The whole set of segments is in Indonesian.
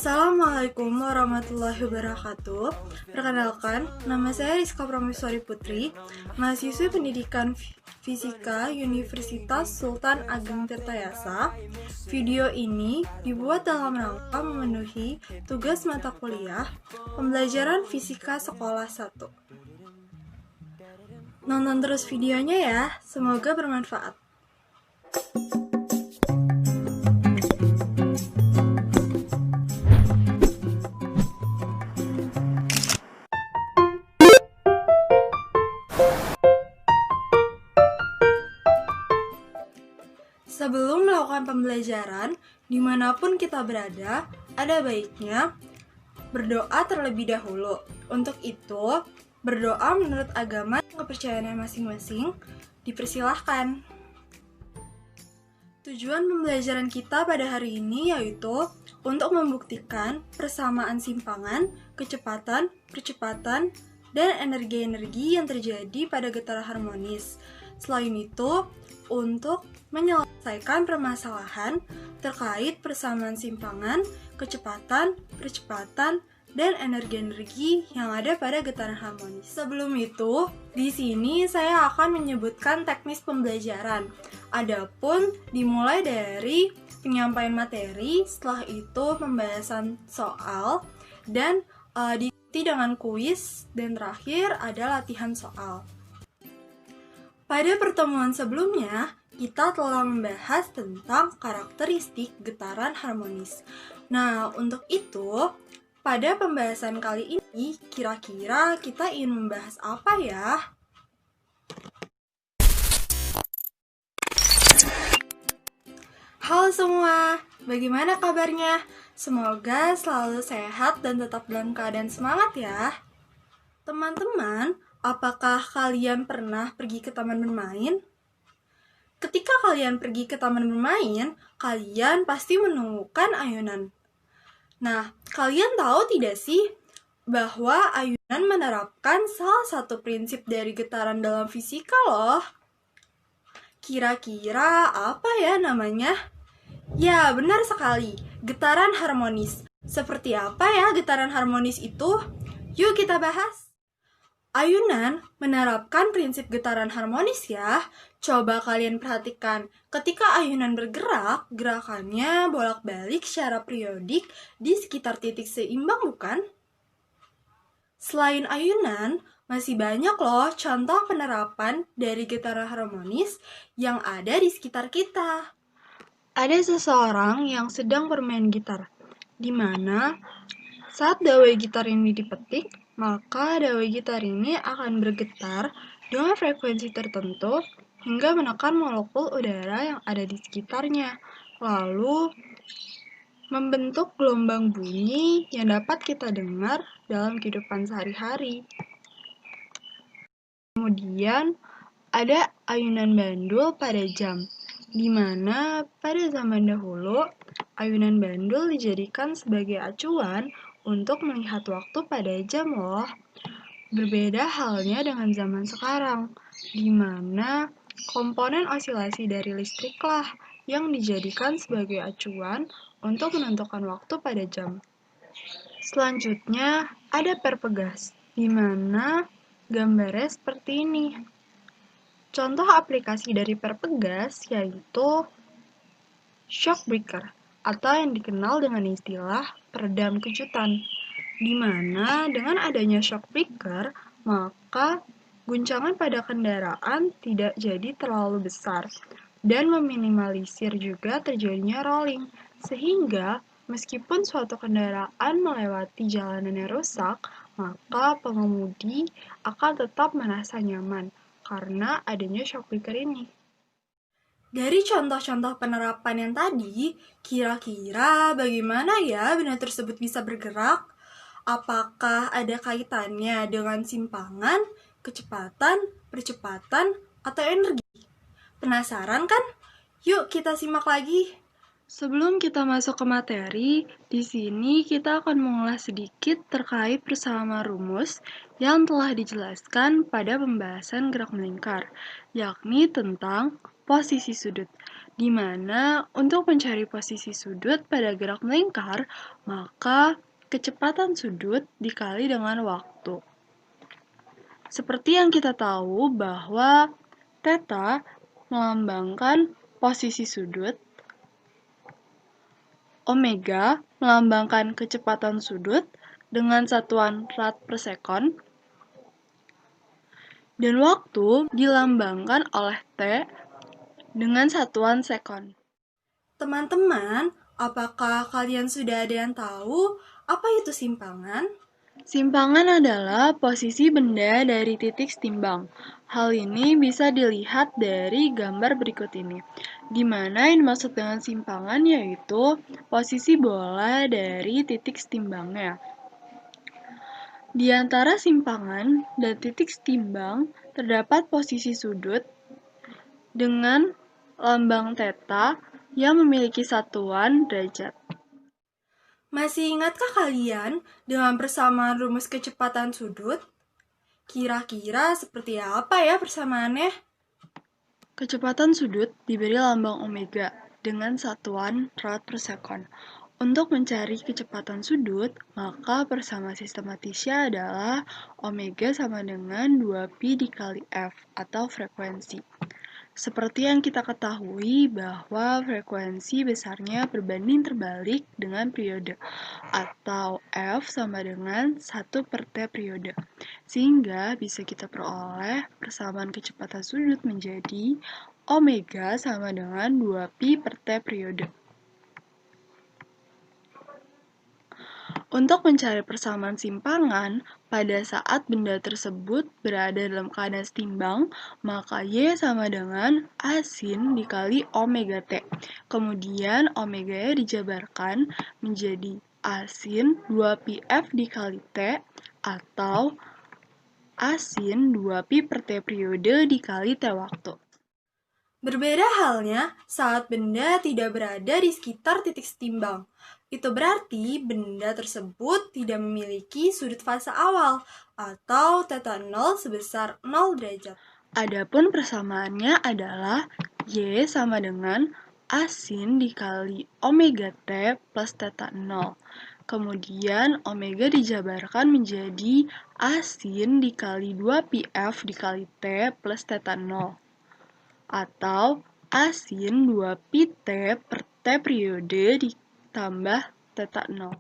Assalamualaikum warahmatullahi wabarakatuh. Perkenalkan, nama saya Rizka Prameswari Putri, mahasiswi pendidikan Fisika Universitas Sultan Ageng Tirtayasa. Video ini dibuat dalam rangka memenuhi tugas mata kuliah pembelajaran fisika sekolah 1. Nonton terus videonya ya, semoga bermanfaat. Sebelum melakukan pembelajaran, dimanapun kita berada, ada baiknya berdoa terlebih dahulu. Untuk itu, berdoa menurut agama dan kepercayaannya masing-masing dipersilahkan. Tujuan pembelajaran kita pada hari ini yaitu untuk membuktikan persamaan simpangan, kecepatan, percepatan, dan energi-energi yang terjadi pada getaran harmonis. Selain itu, untuk menyelesaikan permasalahan terkait persamaan simpangan, kecepatan, percepatan, dan energi-energi yang ada pada getaran harmonis. Sebelum itu, di sini saya akan menyebutkan teknis pembelajaran. Adapun dimulai dari penyampaian materi, setelah itu pembahasan soal, dan diikuti dengan kuis, dan terakhir ada latihan soal. Pada pertemuan sebelumnya, kita telah membahas tentang karakteristik getaran harmonis. Nah, untuk itu, pada pembahasan kali ini, kira-kira kita ingin membahas apa ya? Halo semua, bagaimana kabarnya? Semoga selalu sehat dan tetap dalam keadaan semangat ya. Teman-teman, apakah kalian pernah pergi ke taman bermain? Ketika kalian pergi ke taman bermain, kalian pasti menemukan ayunan. Nah, kalian tahu tidak sih bahwa ayunan menerapkan salah satu prinsip dari getaran dalam fisika loh? Kira-kira apa ya namanya? Ya, benar sekali, getaran harmonis. Seperti apa ya getaran harmonis itu? Yuk kita bahas. Ayunan menerapkan prinsip getaran harmonis ya. Coba kalian perhatikan, ketika ayunan bergerak, gerakannya bolak-balik secara periodik di sekitar titik seimbang bukan? Selain ayunan, masih banyak loh contoh penerapan dari getaran harmonis yang ada di sekitar kita. Ada seseorang yang sedang bermain gitar, di mana saat dawai gitar ini dipetik, maka dawai gitar ini akan bergetar dengan frekuensi tertentu hingga menekan molekul udara yang ada di sekitarnya, lalu membentuk gelombang bunyi yang dapat kita dengar dalam kehidupan sehari-hari. Kemudian ada ayunan bandul pada jam, di mana pada zaman dahulu ayunan bandul dijadikan sebagai acuan untuk melihat waktu pada jam loh. Berbeda halnya dengan zaman sekarang, di mana komponen osilasi dari listriklah yang dijadikan sebagai acuan untuk menentukan waktu pada jam. Selanjutnya ada perpegas, di mana gambarnya seperti ini. Contoh aplikasi dari perpegas yaitu shock breaker, atau yang dikenal dengan istilah peredam kejutan, di mana dengan adanya shock breaker, maka guncangan pada kendaraan tidak jadi terlalu besar dan meminimalisir juga terjadinya rolling, sehingga meskipun suatu kendaraan melewati jalanan yang rusak, maka pengemudi akan tetap merasa nyaman karena adanya shock breaker ini. Dari contoh-contoh penerapan yang tadi, kira-kira bagaimana ya benda tersebut bisa bergerak? Apakah ada kaitannya dengan simpangan, kecepatan, percepatan, atau energi? Penasaran kan? Yuk kita simak lagi. Sebelum kita masuk ke materi, di sini kita akan mengulas sedikit terkait persamaan rumus yang telah dijelaskan pada pembahasan gerak melingkar, yakni tentang posisi sudut, di mana untuk mencari posisi sudut pada gerak melingkar, maka kecepatan sudut dikali dengan waktu. Seperti yang kita tahu bahwa theta melambangkan posisi sudut, omega melambangkan kecepatan sudut dengan satuan rad per sekon, dan waktu dilambangkan oleh T dengan satuan sekon. Teman-teman, apakah kalian sudah ada yang tahu apa itu simpangan? Simpangan adalah posisi benda dari titik setimbang. Hal ini bisa dilihat dari gambar berikut ini, di mana yang dimaksud dengan simpangan yaitu posisi bola dari titik setimbangnya. Di antara simpangan dan titik setimbang terdapat posisi sudut dengan lambang theta yang memiliki satuan derajat. Masih ingatkah kalian dengan persamaan rumus kecepatan sudut? Kira-kira seperti apa ya persamaannya? Kecepatan sudut diberi lambang omega dengan satuan rad per sekon. Untuk mencari kecepatan sudut, maka persamaan sistematisnya adalah omega sama dengan 2pi dikali f atau frekuensi. Seperti yang kita ketahui bahwa frekuensi besarnya berbanding terbalik dengan periode, atau F sama dengan 1 per T periode. Sehingga bisa kita peroleh persamaan kecepatan sudut menjadi omega sama dengan 2pi per T periode. Untuk mencari persamaan simpangan, pada saat benda tersebut berada dalam keadaan setimbang, maka Y sama dengan A sin dikali omega T. Kemudian omega dijabarkan menjadi A sin 2pi F dikali T atau A sin 2pi per T periode dikali T waktu. Berbeda halnya saat benda tidak berada di sekitar titik setimbang. Itu berarti benda tersebut tidak memiliki sudut fase awal atau θ 0 sebesar 0 derajat. Adapun persamaannya adalah Y sama dengan A sin dikali omega T plus θ 0. Kemudian omega dijabarkan menjadi A sin dikali 2pi F dikali T plus θ 0. Atau A sin 2pi T per T periode ditambah θ 0.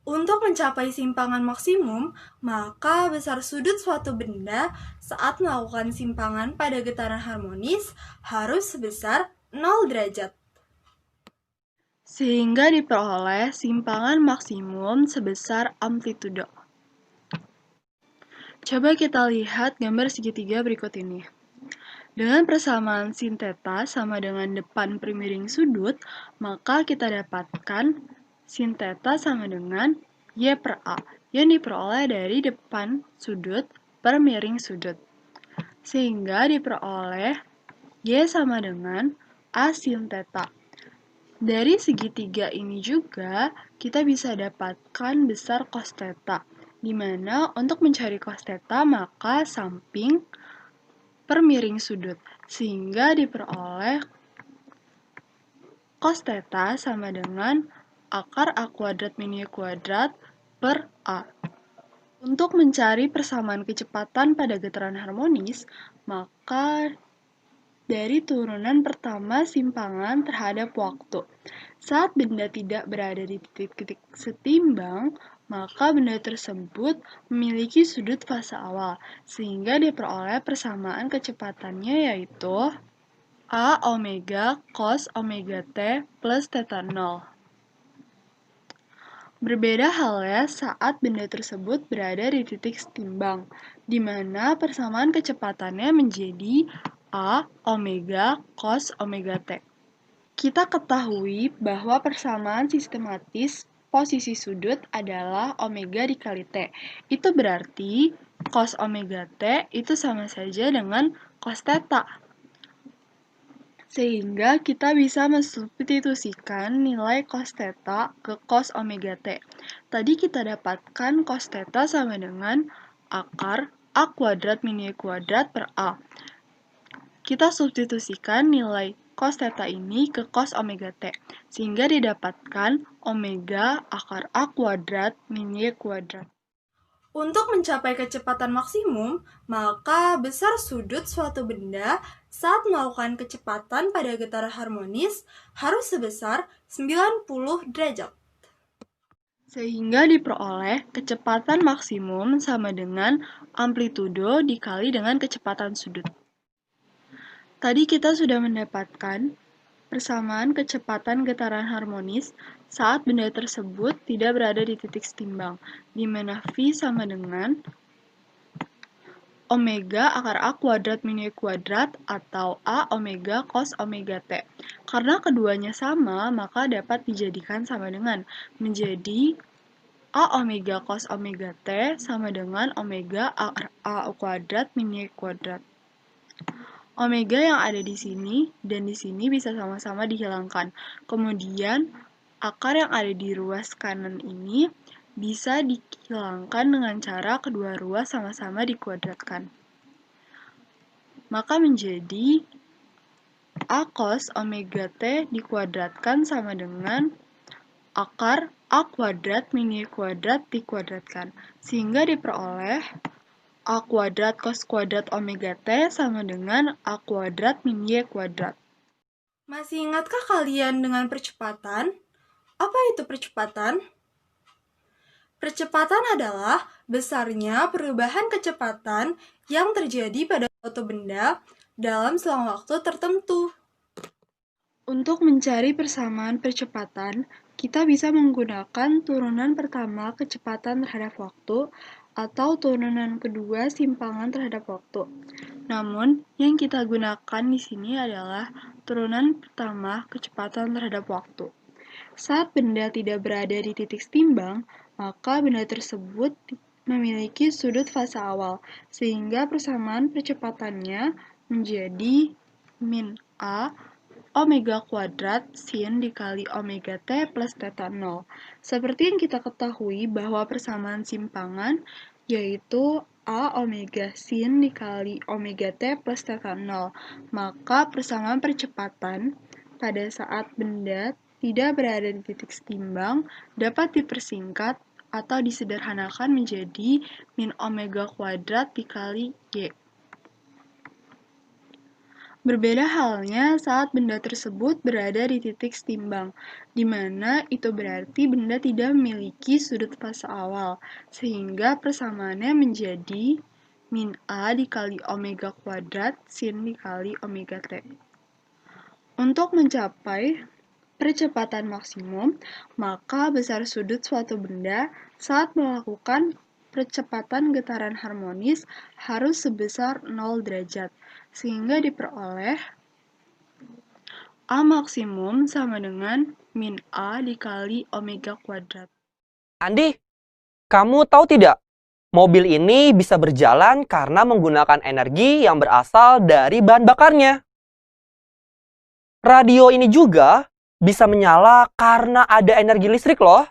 Untuk mencapai simpangan maksimum, maka besar sudut suatu benda saat melakukan simpangan pada getaran harmonis harus sebesar 0 derajat. Sehingga diperoleh simpangan maksimum sebesar amplitudo. Coba kita lihat gambar segitiga berikut ini. Dengan persamaan sin theta sama dengan depan per miring sudut, maka kita dapatkan sin theta sama dengan Y per A, yang diperoleh dari depan sudut per miring sudut. Sehingga diperoleh Y sama dengan A sin theta. Dari segitiga ini juga, kita bisa dapatkan besar cos theta, di mana untuk mencari cos theta maka samping per miring sudut, sehingga diperoleh cos theta sama dengan akar A kuadrat min Y kuadrat per A. Untuk mencari persamaan kecepatan pada getaran harmonis, maka dari turunan pertama simpangan terhadap waktu. Saat benda tidak berada di titik-titik setimbang, maka benda tersebut memiliki sudut fase awal, sehingga diperoleh persamaan kecepatannya yaitu A omega cos omega T plus θ 0. Berbeda halnya saat benda tersebut berada di titik setimbang, di mana persamaan kecepatannya menjadi A omega cos omega T. Kita ketahui bahwa persamaan sistematis posisi sudut adalah omega dikali T. Itu berarti cos omega T itu sama saja dengan cos theta. Sehingga kita bisa mensubstitusikan nilai cos theta ke cos omega T. Tadi kita dapatkan cos theta sama dengan akar A kuadrat min Y kuadrat per A. kita substitusikan nilai cos theta ini ke cos omega T, sehingga didapatkan omega akar A kuadrat min Y kuadrat. Untuk mencapai kecepatan maksimum, maka besar sudut suatu benda saat melakukan kecepatan pada getaran harmonis harus sebesar 90 derajat. Sehingga diperoleh kecepatan maksimum sama dengan amplitudo dikali dengan kecepatan sudut. Tadi kita sudah mendapatkan persamaan kecepatan getaran harmonis saat benda tersebut tidak berada di titik setimbang, di mana V sama dengan omega akar A kuadrat min Y kuadrat atau A omega cos omega T. Karena keduanya sama, maka dapat dijadikan sama dengan menjadi A omega cos omega T sama dengan omega akar A kuadrat min Y kuadrat. Omega yang ada di sini dan di sini bisa sama-sama dihilangkan. Kemudian, akar yang ada di ruas kanan ini bisa dihilangkan dengan cara kedua ruas sama-sama dikuadratkan. Maka menjadi A cos omega T dikuadratkan sama dengan akar A kuadrat min Y kuadrat dikuadratkan. Sehingga diperoleh A kuadrat cos kuadrat omega T sama dengan A kuadrat min Y kuadrat. Masih ingatkah kalian dengan percepatan? Apa itu percepatan? Percepatan adalah besarnya perubahan kecepatan yang terjadi pada suatu benda dalam selang waktu tertentu. Untuk mencari persamaan percepatan, kita bisa menggunakan turunan pertama kecepatan terhadap waktu atau turunan kedua simpangan terhadap waktu. Namun, yang kita gunakan di sini adalah turunan pertama kecepatan terhadap waktu. Saat benda tidak berada di titik setimbang, maka benda tersebut memiliki sudut fase awal, sehingga persamaan percepatannya menjadi min A omega kuadrat sin dikali omega T plus theta 0. Seperti yang kita ketahui bahwa persamaan simpangan yaitu A omega sin dikali omega T plus theta 0. Maka persamaan percepatan pada saat benda tidak berada di titik setimbang dapat dipersingkat atau disederhanakan menjadi min omega kuadrat dikali Y. Berbeda halnya saat benda tersebut berada di titik setimbang, di mana itu berarti benda tidak memiliki sudut fase awal, sehingga persamaannya menjadi min A dikali omega kuadrat sin dikali omega T. Untuk mencapai percepatan maksimum, maka besar sudut suatu benda saat melakukan percepatan getaran harmonis harus sebesar 0 derajat, sehingga diperoleh A maksimum sama dengan min A dikali omega kuadrat. Andi, kamu tahu tidak? Mobil ini bisa berjalan karena menggunakan energi yang berasal dari bahan bakarnya. Radio ini juga bisa menyala karena ada energi listrik loh.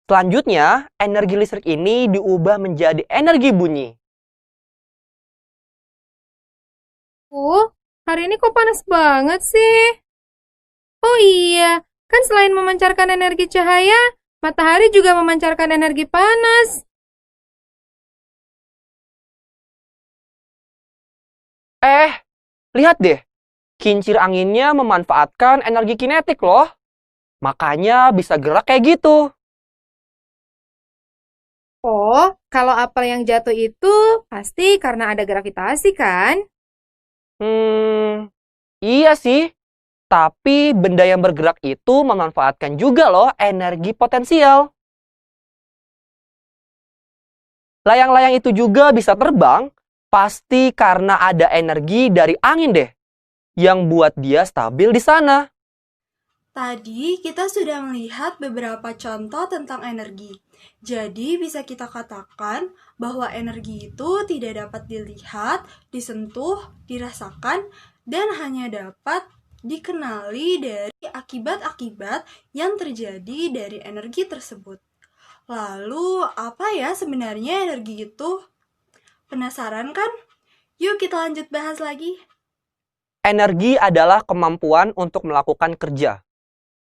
Selanjutnya, energi listrik ini diubah menjadi energi bunyi. Hari ini kok panas banget sih? Oh iya, kan selain memancarkan energi cahaya, matahari juga memancarkan energi panas. Lihat deh, kincir anginnya memanfaatkan energi kinetik loh. Makanya bisa gerak kayak gitu. Oh, kalau apel yang jatuh itu pasti karena ada gravitasi kan? Iya sih. Tapi benda yang bergerak itu memanfaatkan juga loh energi potensial. Layang-layang itu juga bisa terbang, pasti karena ada energi dari angin deh, yang buat dia stabil di sana. Tadi kita sudah melihat beberapa contoh tentang energi. Jadi bisa kita katakan bahwa energi itu tidak dapat dilihat, disentuh, dirasakan, dan hanya dapat dikenali dari akibat-akibat yang terjadi dari energi tersebut. Lalu, apa ya sebenarnya energi itu? Penasaran kan? Yuk kita lanjut bahas lagi. Energi adalah kemampuan untuk melakukan kerja.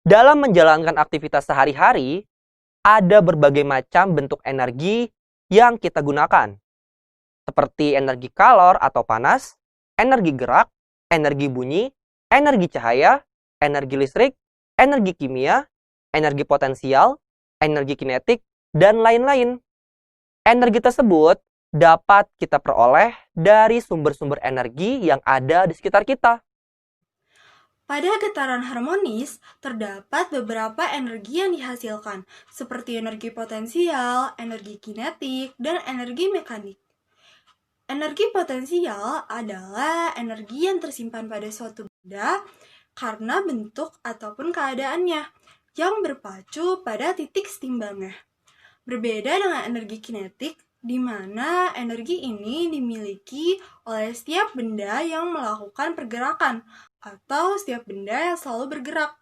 Dalam menjalankan aktivitas sehari-hari, ada berbagai macam bentuk energi yang kita gunakan, seperti energi kalor atau panas, energi gerak, energi bunyi, energi cahaya, energi listrik, energi kimia, energi potensial, energi kinetik, dan lain-lain. Energi tersebut dapat kita peroleh dari sumber-sumber energi yang ada di sekitar kita. Pada getaran harmonis, terdapat beberapa energi yang dihasilkan, seperti energi potensial, energi kinetik, dan energi mekanik. Energi potensial adalah energi yang tersimpan pada suatu benda karena bentuk ataupun keadaannya, yang berpacu pada titik setimbangnya. Berbeda dengan energi kinetik, di mana energi ini dimiliki oleh setiap benda yang melakukan pergerakan atau setiap benda yang selalu bergerak.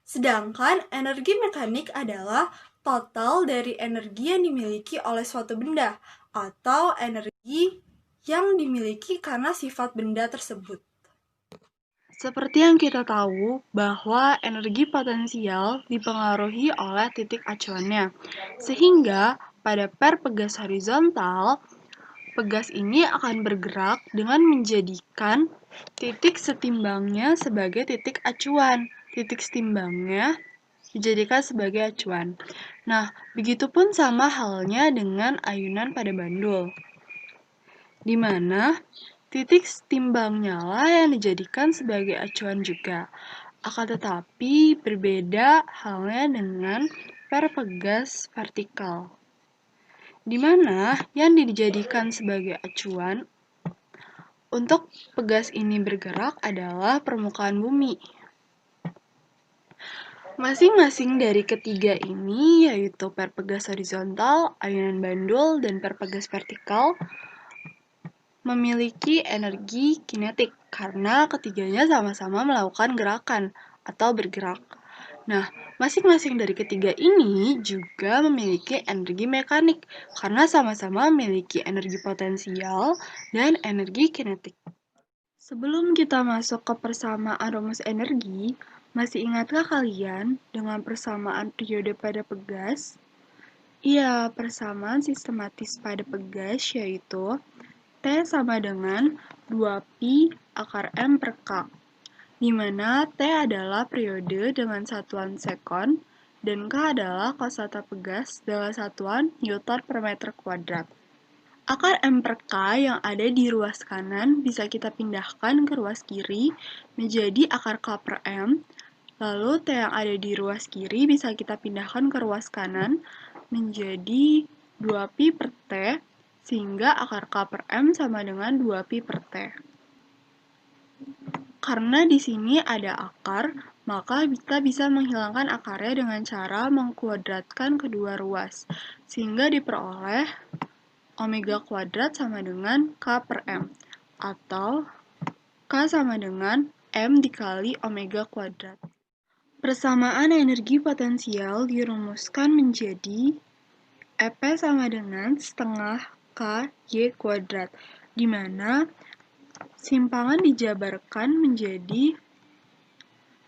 Sedangkan energi mekanik adalah total dari energi yang dimiliki oleh suatu benda atau energi yang dimiliki karena sifat benda tersebut. Seperti yang kita tahu bahwa energi potensial dipengaruhi oleh titik acuannya, sehingga pada per pegas horizontal, pegas ini akan bergerak dengan menjadikan titik setimbangnya sebagai titik acuan. Titik setimbangnya dijadikan sebagai acuan. Nah, begitupun sama halnya dengan ayunan pada bandul, di mana titik setimbangnya lah yang dijadikan sebagai acuan juga. Akan tetapi berbeda halnya dengan per pegas vertikal, di mana yang dijadikan sebagai acuan untuk pegas ini bergerak adalah permukaan bumi. Masing-masing dari ketiga ini, yaitu per pegas horizontal, ayunan bandul, dan per pegas vertikal, memiliki energi kinetik karena ketiganya sama-sama melakukan gerakan atau bergerak. Nah, masing-masing dari ketiga ini juga memiliki energi mekanik karena sama-sama memiliki energi potensial dan energi kinetik. Sebelum kita masuk ke persamaan rumus energi, masih ingatkah kalian dengan persamaan periode pada pegas? Iya, persamaan sistematis pada pegas yaitu T sama dengan 2pi akar M per K, di mana T adalah periode dengan satuan sekon dan K adalah kosata pegas dengan satuan Newton per meter kuadrat. Akar M per K yang ada di ruas kanan bisa kita pindahkan ke ruas kiri menjadi akar K per M, lalu T yang ada di ruas kiri bisa kita pindahkan ke ruas kanan menjadi 2pi per T, sehingga akar K per M sama dengan 2pi per T. Karena di sini ada akar, maka kita bisa menghilangkan akarnya dengan cara mengkuadratkan kedua ruas, sehingga diperoleh omega kuadrat sama dengan K per M, atau K sama dengan M dikali omega kuadrat. Persamaan energi potensial dirumuskan menjadi EP sama dengan setengah K Y kuadrat, di mana simpangan dijabarkan menjadi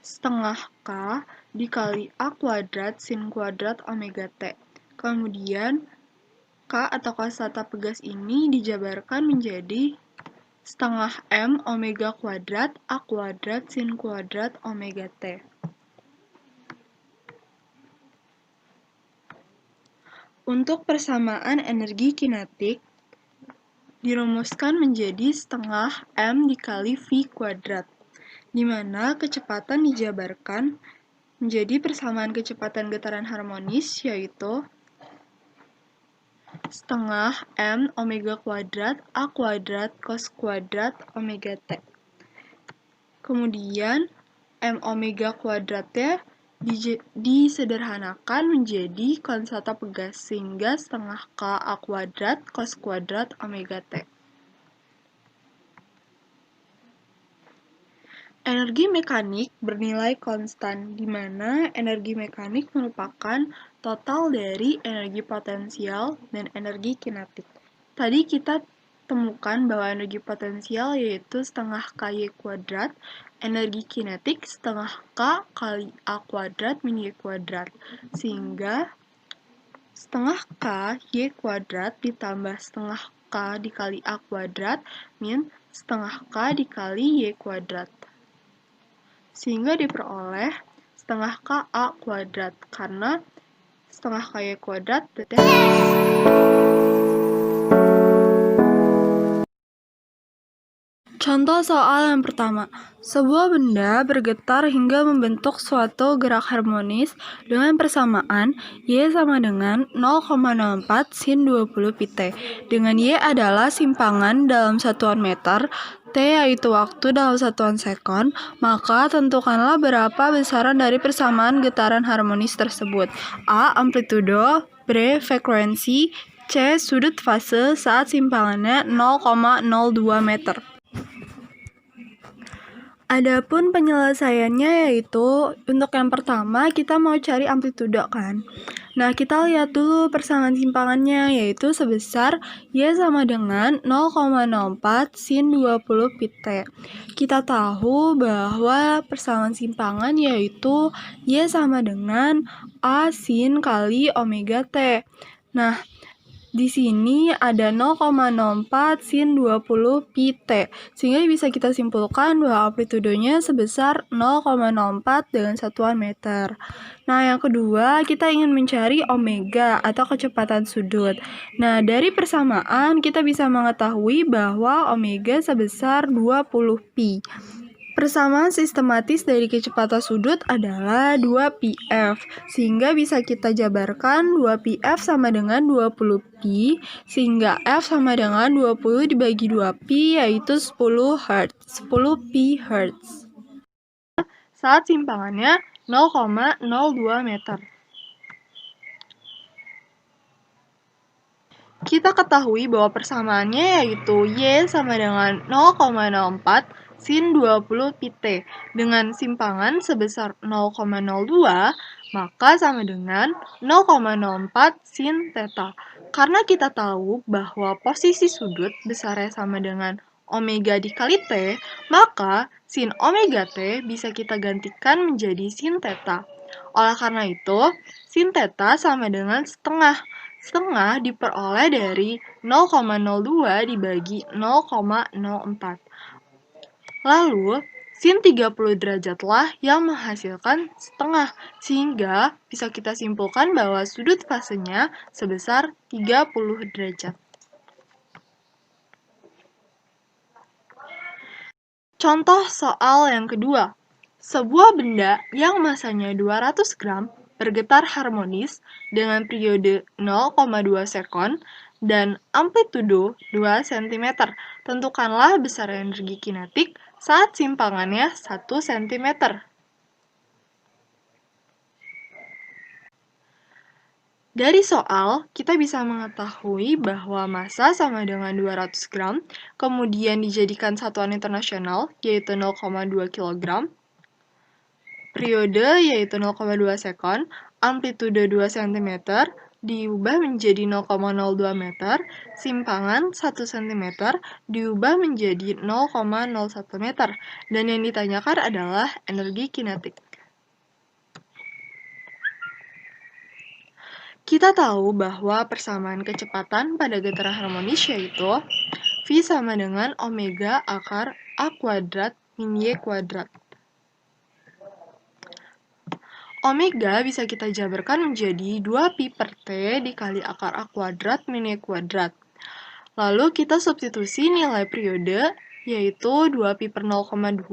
setengah K dikali A kuadrat sin kuadrat omega T. Kemudian K atau kosata pegas ini dijabarkan menjadi setengah M omega kuadrat A kuadrat sin kuadrat omega T. Untuk persamaan energi kinetik, dirumuskan menjadi setengah M dikali V kuadrat, di mana kecepatan dijabarkan menjadi persamaan kecepatan getaran harmonis, yaitu setengah M omega kuadrat A kuadrat cos kuadrat omega T. Kemudian M omega kuadratnya disederhanakan menjadi konsata pegas, sehingga setengah K A kuadrat cos kuadrat omega T. Energi mekanik bernilai konstan, di mana energi mekanik merupakan total dari energi potensial dan energi kinetik. Tadi kita temukan bahwa energi potensial yaitu setengah KY kuadrat, energi kinetik setengah K kali A kuadrat min Y kuadrat. Sehingga setengah K Y kuadrat ditambah setengah K dikali A kuadrat min setengah K dikali Y kuadrat. Sehingga diperoleh setengah K A kuadrat, karena setengah K Y kuadrat berarti Contoh soal yang pertama. Sebuah benda bergetar hingga membentuk suatu gerak harmonis dengan persamaan Y sama dengan 0,04 sin 20 pi-t. Dengan Y adalah simpangan dalam satuan meter, T yaitu waktu dalam satuan sekon, maka tentukanlah berapa besaran dari persamaan getaran harmonis tersebut. A. Amplitudo, B. Frekuensi, C. Sudut fase saat simpangannya 0,02 meter. Adapun penyelesaiannya yaitu untuk yang pertama kita mau cari amplitudo kan. Nah, kita lihat dulu persamaan simpangannya yaitu sebesar Y sama dengan 0,04 sin 20 pi-t. Kita tahu bahwa persamaan simpangan yaitu Y sama dengan A sin kali omega T. Nah, di sini ada 0,04 sin 20 pi-t, sehingga bisa kita simpulkan bahwa amplitudonya sebesar 0,04 dengan satuan meter. Nah, yang kedua, kita ingin mencari omega atau kecepatan sudut. Nah, dari persamaan kita bisa mengetahui bahwa omega sebesar 20 pi. Persamaan sistematis dari kecepatan sudut adalah 2πf, sehingga bisa kita jabarkan 2πf sama dengan 20 pi, sehingga f sama dengan 20 dibagi 2pi, yaitu 10 Hz, 10 pi Hz. Saat simpangannya 0,02 meter. Kita ketahui bahwa persamaannya yaitu Y sama dengan 0,04 sin 20 pi-t. Dengan simpangan sebesar 0,02, maka sama dengan 0,04 sin theta. Karena kita tahu bahwa posisi sudut besarnya sama dengan omega dikali T, maka sin omega T bisa kita gantikan menjadi sin theta. Oleh karena itu, sin theta sama dengan setengah. Setengah diperoleh dari 0,02 dibagi 0,04. Lalu, sin 30 derajatlah yang menghasilkan setengah, sehingga bisa kita simpulkan bahwa sudut fasenya sebesar 30 derajat. Contoh soal yang kedua. Sebuah benda yang masanya 200 gram bergetar harmonis dengan periode 0,2 sekon dan amplitudo 2 cm. Tentukanlah besar energi kinetik saat simpangannya 1 cm. Dari soal, kita bisa mengetahui bahwa massa sama dengan 200 gram, kemudian dijadikan satuan internasional, yaitu 0,2 kg, periode yaitu 0,2 sekon, amplitudo 2 cm, diubah menjadi 0,02 meter, simpangan 1 cm, diubah menjadi 0,01 meter, dan yang ditanyakan adalah energi kinetik. Kita tahu bahwa persamaan kecepatan pada getaran harmonis yaitu V sama dengan omega akar A kuadrat min Y kuadrat. Omega bisa kita jabarkan menjadi 2pi per T dikali akar A kuadrat min Y kuadrat. Lalu kita substitusi nilai periode, yaitu 2pi per 0,2,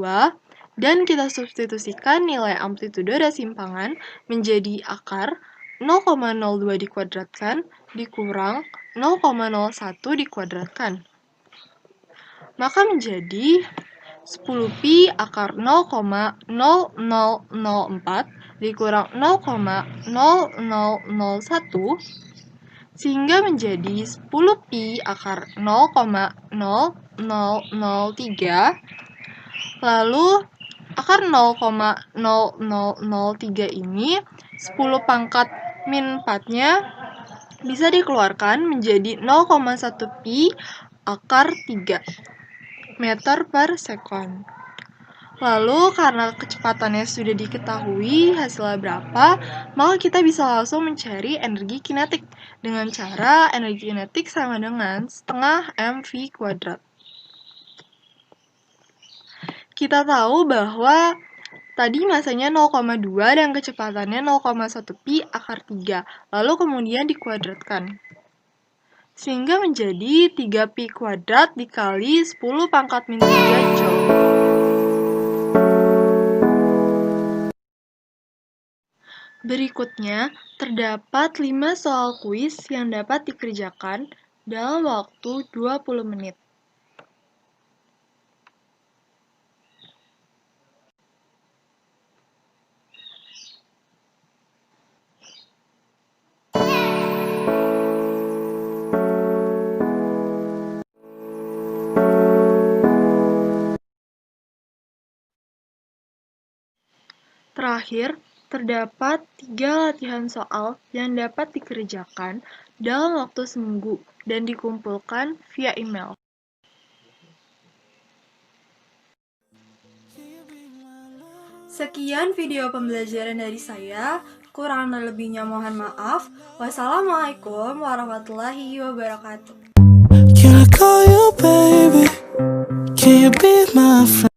dan kita substitusikan nilai amplitudo dan simpangan menjadi akar 0,02 dikuadratkan dikurang 0,01 dikuadratkan. Maka menjadi 10pi akar 0,0004 dikurang 0,0001 sehingga menjadi 10pi akar 0,0003 lalu akar 0,0003 ini 10 pangkat min 4-nya bisa dikeluarkan menjadi 0,1 pi akar 3 meter per sekon. Lalu karena kecepatannya sudah diketahui hasilnya berapa, maka kita bisa langsung mencari energi kinetik dengan cara energi kinetik sama dengan setengah mv². Kita tahu bahwa tadi masanya 0,2 dan kecepatannya 0,1 pi akar 3, lalu kemudian dikuadratkan. Sehingga menjadi 3 pi kuadrat dikali 10 pangkat min 3 joule. Berikutnya, terdapat 5 soal kuis yang dapat dikerjakan dalam waktu 20 menit. Terakhir, terdapat 3 latihan soal yang dapat dikerjakan dalam waktu seminggu dan dikumpulkan via email. Sekian video pembelajaran dari saya. Kurang dan lebihnya mohon maaf. Wassalamualaikum warahmatullahi wabarakatuh. Can I call you baby? Can you be my friend?